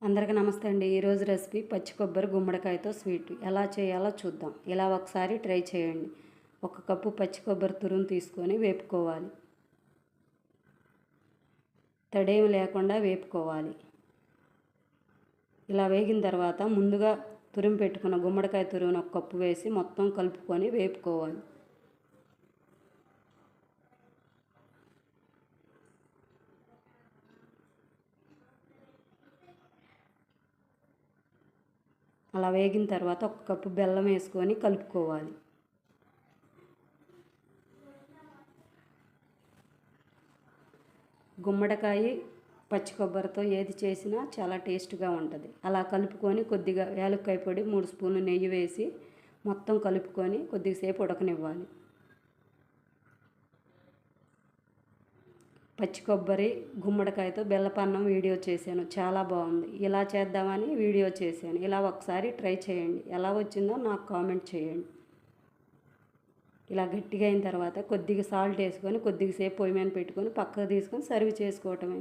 అందరికీ నమస్తే అండి. ఈరోజు రెసిపీ పచ్చి కొబ్బరి గుమ్మడికాయతో స్వీట్ ఎలా చేయాలో చూద్దాం. ఇలా ఒకసారి ట్రై చేయండి. 1 కప్పు పచ్చి కొబ్బరి తురుము తీసుకొని వేపుకోవాలి. తడేమి లేకుండా వేపుకోవాలి. ఇలా వేగిన తర్వాత ముందుగా తురిమి పెట్టుకున్న గుమ్మడికాయ తురుమును 1 కప్పు వేసి మొత్తం కలుపుకొని వేపుకోవాలి. అలా వేగిన తర్వాత 1 కప్పు బెల్లం వేసుకొని కలుపుకోవాలి. గుమ్మడికాయ పచ్చి కొబ్బరితో ఏది చేసినా చాలా టేస్ట్గా ఉంటుంది. అలా కలుపుకొని కొద్దిగా యాలక్కాయ పొడి 3 స్పూన్లు నెయ్యి వేసి మొత్తం కలుపుకొని కొద్దిసేపు ఉడకనివ్వాలి. పచ్చి కొబ్బరి గుమ్మడికాయతో బెల్లపన్నం వీడియో చేశాను, చాలా బాగుంది. ఇలా చేద్దామని వీడియో చేశాను. ఇలా ఒకసారి ట్రై చేయండి. ఎలా వచ్చిందో నాకు కామెంట్ చేయండి. ఇలా గట్టిగా అయిన తర్వాత కొద్దిగా సాల్ట్ వేసుకొని కొద్దిసేపు పొయ్యి మీద పెట్టుకొని పక్కకు తీసుకొని సర్వ్ చేసుకోవటమే.